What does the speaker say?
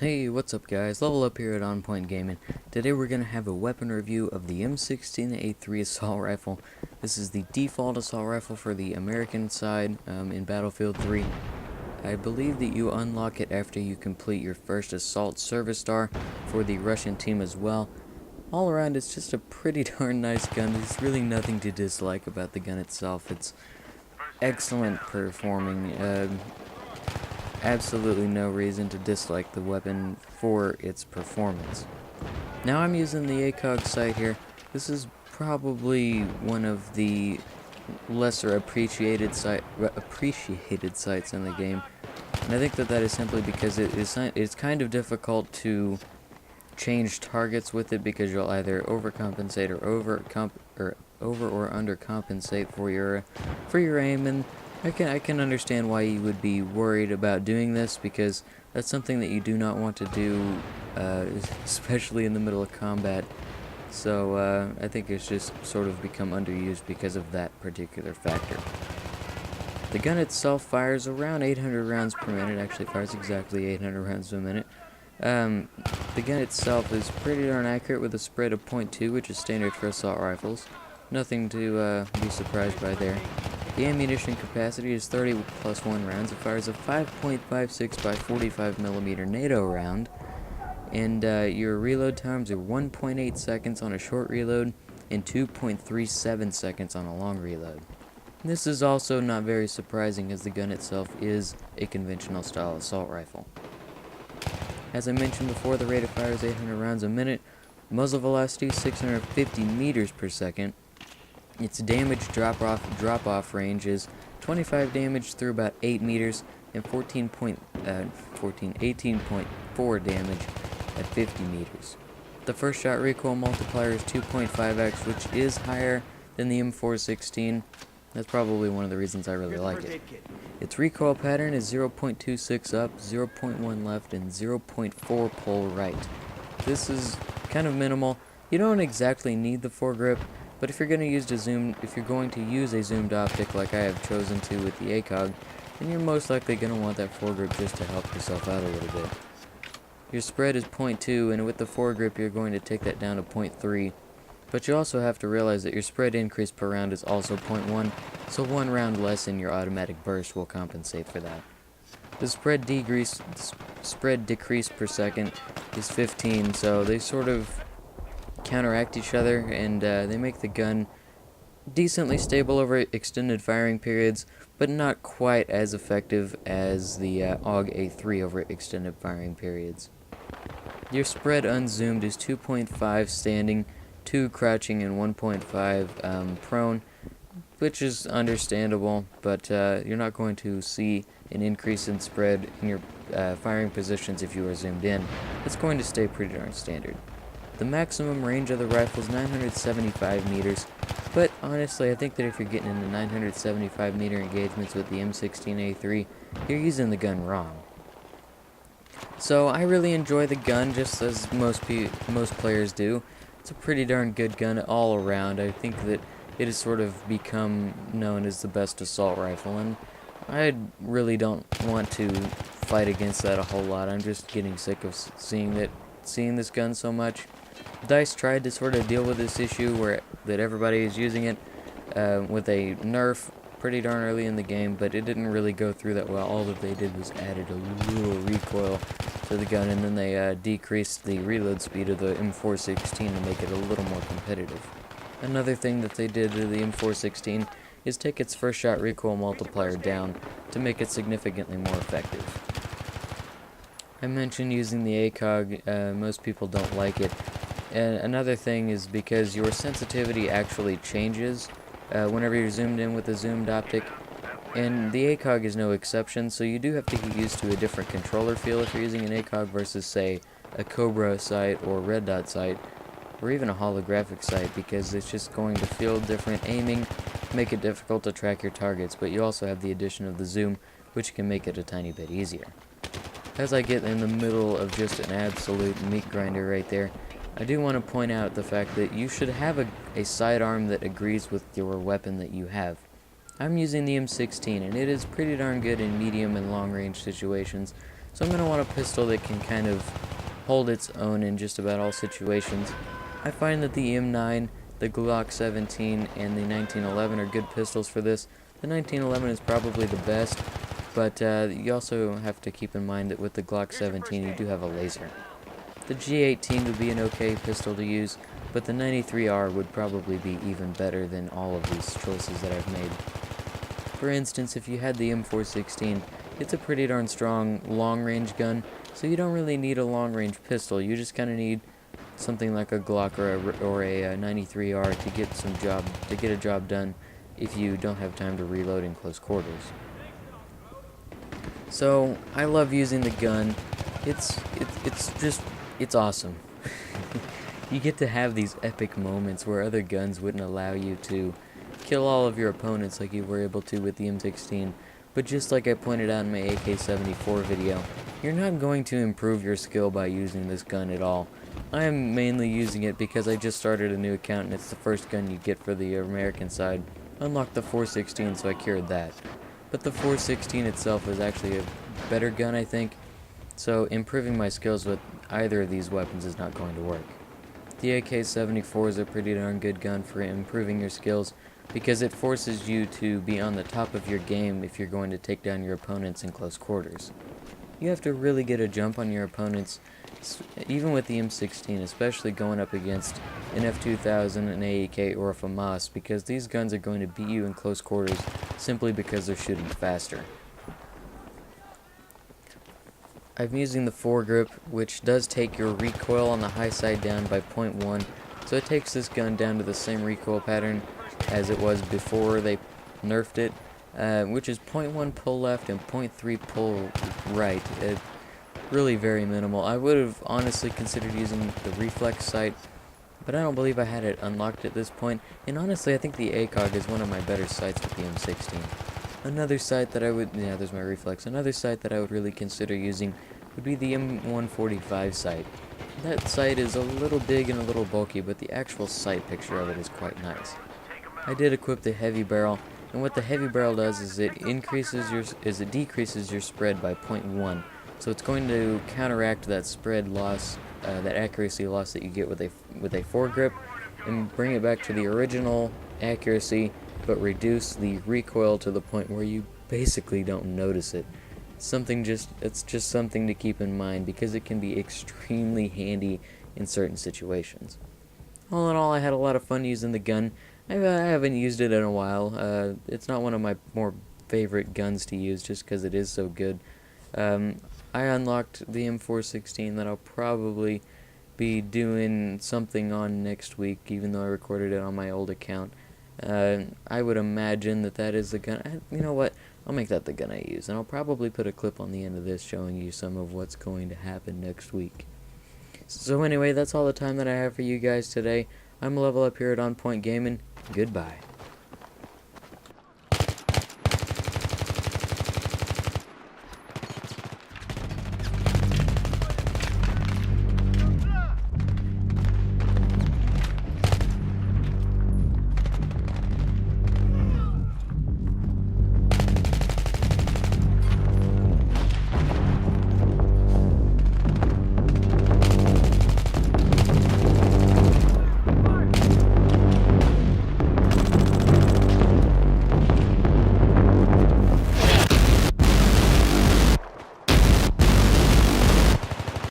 Hey, what's up guys? Level Up here at On Point Gaming. Today we're going to have a weapon review of the M16A3 assault rifle. This is the default assault rifle for the American side in Battlefield 3. I believe that you unlock it after you complete your first assault service star for the Russian team as well. All around it's just a pretty darn nice gun. There's really nothing to dislike about the gun itself. It's excellent performing. Absolutely no reason to dislike the weapon for its performance. Now I'm using the ACOG sight here. This is probably one of the lesser appreciated sights in the game, and I think that is simply because it's kind of difficult to change targets with it, because you'll either overcompensate or over or undercompensate for your aim, and I can understand why you would be worried about doing this, because that's something that you do not want to do, especially in the middle of combat. So I think it's just sort of become underused because of that particular factor. The gun itself fires around 800 rounds per minute. Actually fires exactly 800 rounds per minute. The gun itself is pretty darn accurate with a spread of 0.2, which is standard for assault rifles. Nothing to be surprised by there. The ammunition capacity is 30 plus 1 rounds. It fires a 5.56 by 45mm NATO round. And your reload times are 1.8 seconds on a short reload and 2.37 seconds on a long reload. This is also not very surprising, as the gun itself is a conventional style assault rifle. As I mentioned before, the rate of fire is 800 rounds a minute. Muzzle velocity is 650 meters per second. Its damage drop-off range is 25 damage through about 8 meters and 18.4 damage at 50 meters. The first shot recoil multiplier is 2.5x, which is higher than the M416. That's probably one of the reasons I really like it. Its recoil pattern is 0.26 up, 0.1 left, and 0.4 pull right. This is kind of minimal. You don't exactly need the foregrip, but if you're going to use a zoomed optic like I have chosen to with the ACOG, then you're most likely going to want that foregrip just to help yourself out a little bit. Your spread is 0.2, and with the foregrip you're going to take that down to 0.3. But you also have to realize that your spread increase per round is also 0.1, so 1 round less in your automatic burst will compensate for that. The spread decrease per second is 15, so they sort of counteract each other, and they make the gun decently stable over extended firing periods, but not quite as effective as the AUG A3 over extended firing periods. Your spread unzoomed is 2.5 standing, 2 crouching, and 1.5 prone, which is understandable, but you're not going to see an increase in spread in your firing positions if you are zoomed in. It's going to stay pretty darn standard. The maximum range of the rifle is 975 meters, but honestly I think that if you're getting into 975 meter engagements with the M16A3, you're using the gun wrong. So I really enjoy the gun, just as most players do. It's a pretty darn good gun all around. I think that it has sort of become known as the best assault rifle, and I really don't want to fight against that a whole lot. I'm just getting sick of seeing this gun so much. DICE tried to sort of deal with this issue that everybody is using it with a nerf pretty darn early in the game, but it didn't really go through that well. All that they did was added a little recoil to the gun, and then they decreased the reload speed of the M416 to make it a little more competitive. Another thing that they did to the M416 is take its first shot recoil multiplier down to make it significantly more effective. I mentioned using the ACOG. Most people don't like it. And another thing is because your sensitivity actually changes whenever you're zoomed in with a zoomed optic, and the ACOG is no exception, so you do have to get used to a different controller feel if you're using an ACOG versus, say, a Cobra sight or red dot sight, or even a holographic sight, because it's just going to feel different aiming, make it difficult to track your targets, but you also have the addition of the zoom, which can make it a tiny bit easier. As I get in the middle of just an absolute meat grinder right there, I do want to point out the fact that you should have a sidearm that agrees with your weapon that you have. I'm using the M16, and it is pretty darn good in medium and long range situations, So I'm going to want a pistol that can kind of hold its own in just about all situations. I find that the M9, the Glock 17, and the 1911 are good pistols for this. The 1911 is probably the best, but you also have to keep in mind that with the Glock 17 you do have a laser. The G18 would be an okay pistol to use, but the 93R would probably be even better than all of these choices that I've made. For instance, if you had the M416, it's a pretty darn strong long-range gun, so you don't really need a long-range pistol. You just kind of need something like a Glock or a 93R to get a job done if you don't have time to reload in close quarters. So I love using the gun. It's awesome. You get to have these epic moments where other guns wouldn't allow you to kill all of your opponents like you were able to with the M16. But just like I pointed out in my AK-74 video, you're not going to improve your skill by using this gun at all. I am mainly using it because I just started a new account and it's the first gun you get for the American side. Unlocked the 416, so I cured that. But the 416 itself is actually a better gun, I think, so improving my skills with either of these weapons is not going to work. The AK-74 is a pretty darn good gun for improving your skills because it forces you to be on the top of your game if you're going to take down your opponents in close quarters. You have to really get a jump on your opponents, even with the M16, especially going up against an F2000, an AEK, or a FAMAS, because these guns are going to beat you in close quarters simply because they're shooting faster. I'm using the foregrip, which does take your recoil on the high side down by 0.1, so it takes this gun down to the same recoil pattern as it was before they nerfed it, which is 0.1 pull left and 0.3 pull right. Really very minimal. I would have honestly considered using the reflex sight, but I don't believe I had it unlocked at this point, and honestly I think the ACOG is one of my better sights with the M16. Another sight that I would, yeah, there's my reflex. Another sight that I would really consider using would be the M145 sight. That sight is a little big and a little bulky, but the actual sight picture of it is quite nice. I did equip the heavy barrel, and what the heavy barrel does is it decreases your spread by 0.1. So it's going to counteract that spread loss, that accuracy loss that you get with a foregrip, and bring it back to the original accuracy, but reduce the recoil to the point where you basically don't notice it. It's just something to keep in mind because it can be extremely handy in certain situations. All in all, I had a lot of fun using the gun. I haven't used it in a while. It's not one of my more favorite guns to use just because it is so good. I unlocked the M416 that I'll probably be doing something on next week, even though I recorded it on my old account. I would imagine that is the gun. You know what? I'll make that the gun I use, and I'll probably put a clip on the end of this showing you some of what's going to happen next week. So anyway, that's all the time that I have for you guys today. I'm Level Up here at On Point Gaming. Goodbye.